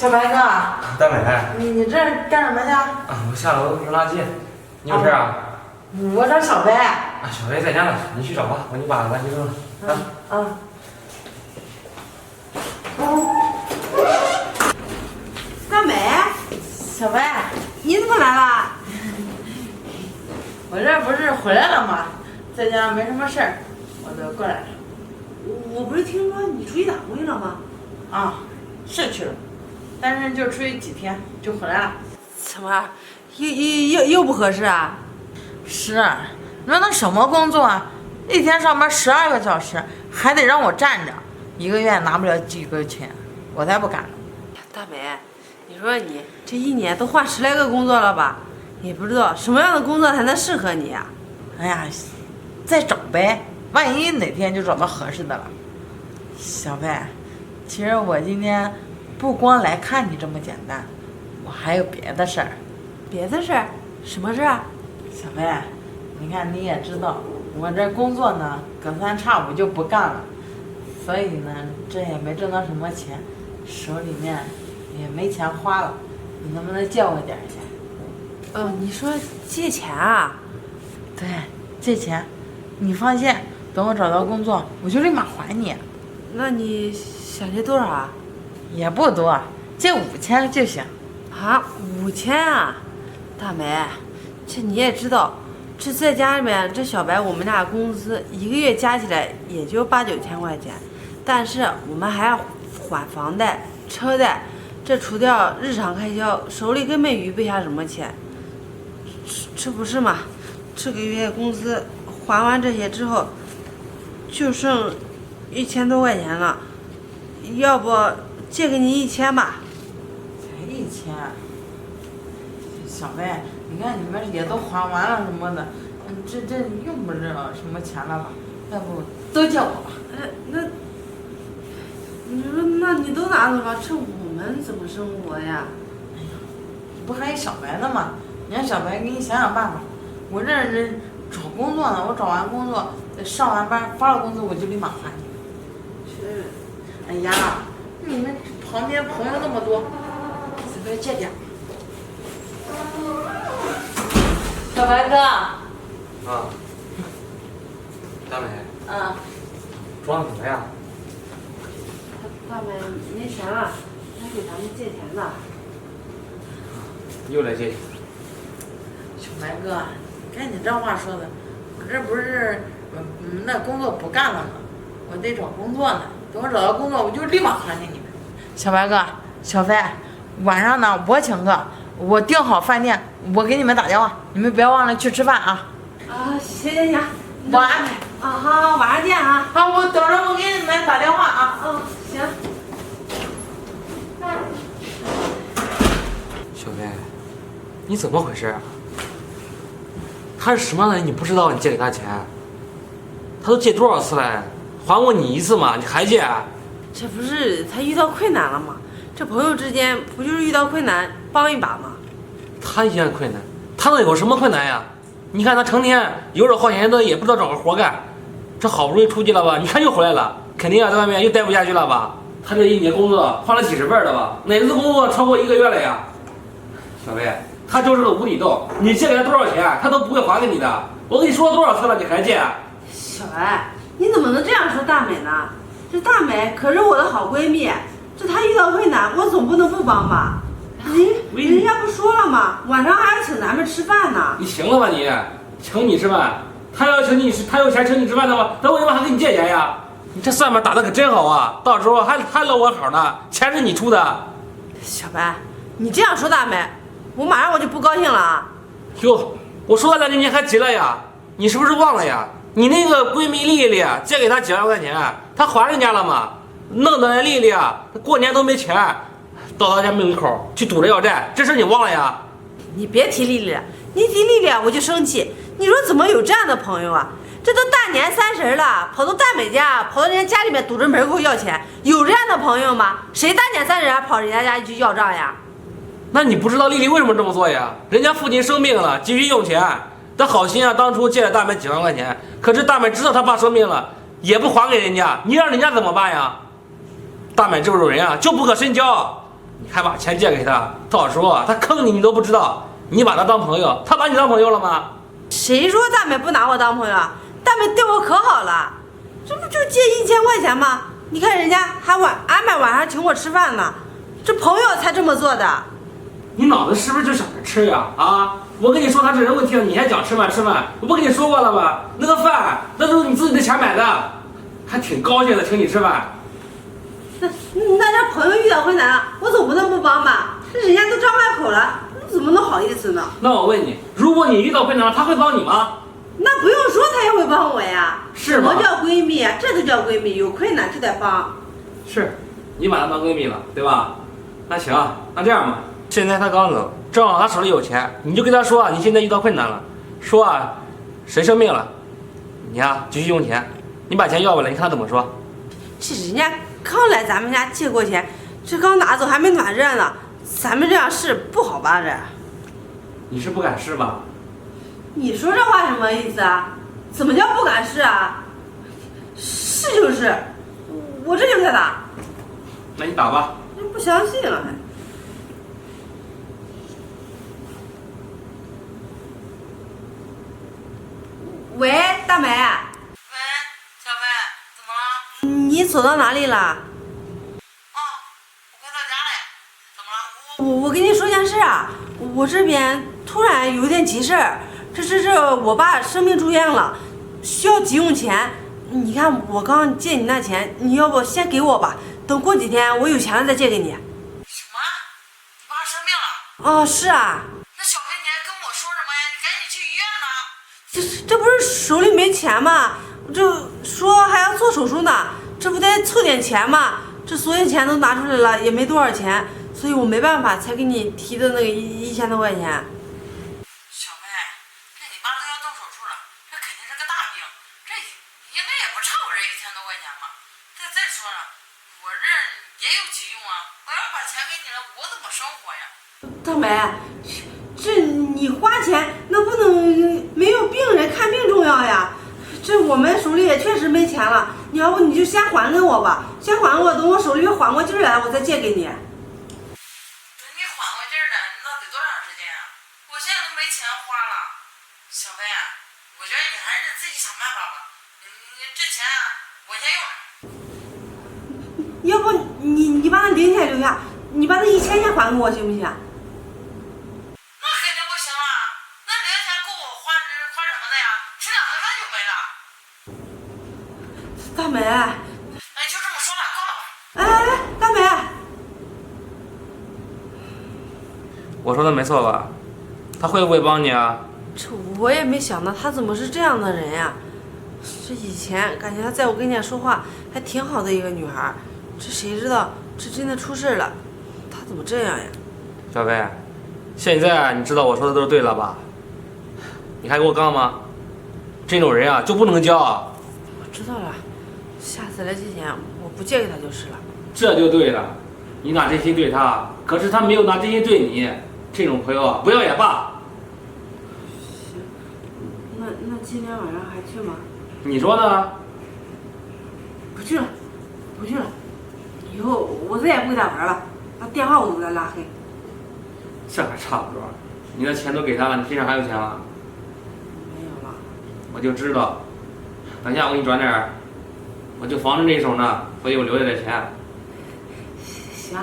小白哥，大美，你这干什么去？我下楼扔垃圾。你有事啊？我找小白。小白在家呢，你去找吧，我给你把垃圾扔了。大美，小白，你怎么来了？我这不是回来了吗？在家没什么事儿，我就过来了。我不是听说你出去打工去了吗？是去了，但是就出去几天就回来了。怎么，又不合适啊？是，你说那什么工作啊？一天上班12个小时，还得让我站着，一个月拿不了几个钱，我才不干呢。大美，你说你这一年都换10来个工作了吧？也不知道什么样的工作才能适合你啊？哎呀，再找呗，万一哪天就找到合适的了。小白，其实我今天不光来看你这么简单，我还有别的事儿。别的事儿？什么事啊？小白，你看你也知道，我这工作呢，隔3差5就不干了，所以呢，这也没挣到什么钱，手里面也没钱花了，你能不能借我点钱？你说借钱啊？对，借钱，你放心，等我找到工作，我就立马还你。那你想借多少啊？也不多，借5000就行。啊，5000啊？大美，这你也知道，这在家里面，这小白我们俩工资一个月加起来也就8、9千块钱，但是我们还要还房贷、车贷，这除掉日常开销，手里根本余不下什么钱。这不是嘛？这个月工资还完这些之后，就剩1000多块钱了，要不借给你1000吧？才1000，小白，你看你们也都还完了什么的，这用不了什么钱了吧？要不都借我吧？那你说，那你都拿走了，这我们怎么生活呀？哎呀，不还有小白呢吗？你让小白给你想想办法。我这找工作呢，我找完工作，上完班发了工资，我就立马还你。是。哎呀，你们旁边朋友那么多，随便借点。小白哥。大美，装的怎么样？大美没钱了，来给咱们借钱的。又来借钱。小白哥，看你这话说的，我这不是那工作不干了吗？我得找工作呢。等我找到工作，我就立马还给你们。小白哥，小飞，晚上呢我请客，我订好饭店，我给你们打电话，你们别忘了去吃饭啊。行，我安排。好，晚上见啊。好，我等着我给你们打电话啊。行。小飞，你怎么回事啊？他是什么样的人你不知道？你借给他钱，他都借多少次了？还过你1次吗？你还借？这不是他遇到困难了吗？这朋友之间不就是遇到困难帮一把吗？他遇见困难，他能有什么困难呀？你看他成天游手好闲的，也不知道找个活干。这好不容易出去了吧？你看又回来了，肯定在外面又待不下去了吧？他这一年工作换了几十份了吧？哪次工作超过1个月了呀？小薇，他就是个无底洞，你借给他多少钱，他都不会还给你的。我跟你说了多少次了，你还借？小白，你怎么能这样说大美呢？这大美可是我的好闺蜜，这她遇到困难，我总不能不帮吧？人家不说了吗？晚上还要请咱们吃饭呢。你行了吧你？请你吃饭？他要请你吃，他有钱请你吃饭的吗？他为什么还给你借钱呀？你这算盘打得可真好啊！到时候还搂我好呢，钱是你出的。小白，你这样说大美，我马上我就不高兴了啊！哟，我说了2句你还急了呀？你是不是忘了呀？你那个闺蜜丽丽借给她几万块钱，她还人家了吗？弄得那丽丽啊，过年都没钱，到她家门口去堵着要债，这事你忘了呀？你别提丽丽了，你提丽丽我就生气。你说怎么有这样的朋友啊？这都大年30了，跑到大美家，跑到人家家里面堵着门口要钱，有这样的朋友吗？谁大年30还跑人家家去要账呀？那你不知道丽丽为什么这么做呀？人家父亲生病了，急需用钱，她好心啊，当初借了大美几万块钱，可是大美知道他爸生病了，也不还给人家，你让人家怎么办呀？大美这种人啊，就不可深交。你还把钱借给他，到时候啊他坑你，你都不知道。你把他当朋友，他把你当朋友了吗？谁说大美不拿我当朋友啊？大美对我可好了，这不就借1000块钱吗？你看人家还安排晚上请我吃饭呢，这朋友才这么做的。你脑子是不是就想着吃呀？啊！我跟你说他这人问题了，你还讲吃饭？我不跟你说过了吗？那个饭那都是你自己的钱买的，还挺高兴的请你吃饭。那这朋友遇到困难了，我总不能不帮吧？人家都张开口了，你怎么能好意思呢？那我问你，如果你遇到困难了，他会帮你吗？那不用说，他也会帮我呀。是吗？什么叫闺蜜啊？这都叫闺蜜，有困难就得帮。是，你把她当闺蜜了，对吧？那行，那这样吧，现在他刚走，正好他手里有钱，你就跟他说啊，你现在遇到困难了，说啊，谁生病了，你呀急需用钱，你把钱要过来，你看他怎么说？这人家刚来咱们家借过钱，这刚拿走还没暖热呢，咱们这样试不好吧？这你是不敢试吧？你说这话什么意思啊？怎么叫不敢试啊？是就是，我这就在打。那你打吧。不相信了还。喂，大美。喂，小飞，怎么了？你走到哪里了？哦，我快到家了呀。怎么了？我跟你说件事啊，我这边突然有点急事儿，这我爸生病住院了，需要急用钱。你看我刚借你那钱，你要不先给我吧，等过几天我有钱了再借给你。什么？你爸生病了？哦，是啊。那小飞，你还跟我说什么呀？你赶紧去医院呢。这不是手里没钱吗？这说还要做手术呢，这不得凑点钱吗？这所有钱都拿出来了，也没多少钱，所以我没办法才给你提的那个1000多块钱。小飞，这你爸都要动手术了，这肯定是个大病，这应该也不差我这1000多块钱吧？再说了，我这也有急用啊，我要把钱给你了，我怎么生活呀？大美，这你花钱那不能没有病人看病重要呀。这我们手里也确实没钱了，你要不你就先还给我吧，先还给我，等我手里缓过劲儿来，我再借给你。等你缓过劲儿来，那得多长时间啊？我现在都没钱花了。小飞啊，我觉得你还是自己想办法吧。这钱啊，我先用着。要不你把那零钱留下，你把那1000先还给我行不行？那肯定不行啊，那零钱够我花什么的呀？吃2顿饭就没了。大美，哎，就这么说了，挂了吧。哎，大美，我说的没错吧？他会不会帮你啊？这我也没想到他怎么是这样的人呀。这以前感觉他在我跟前说话还挺好的一个女孩，这谁知道这真的出事了，他怎么这样呀？小飞，现在你知道我说的都是对了吧？你还给我杠吗？这种人啊就不能交。我知道了，下次来借钱我不借给他就是了。这就对了，你拿真心对他，可是他没有拿真心对你，这种朋友啊不要也罢。行，那今天晚上还去吗？你说呢？不去了，不去了，以后我再也不跟他玩了，把电话我都给他拉黑。这还差不多，你的钱都给他了，你身上还有钱吗？没有了。我就知道，等下我给你转点儿，我就防着这一手呢，所以我留下点钱。行，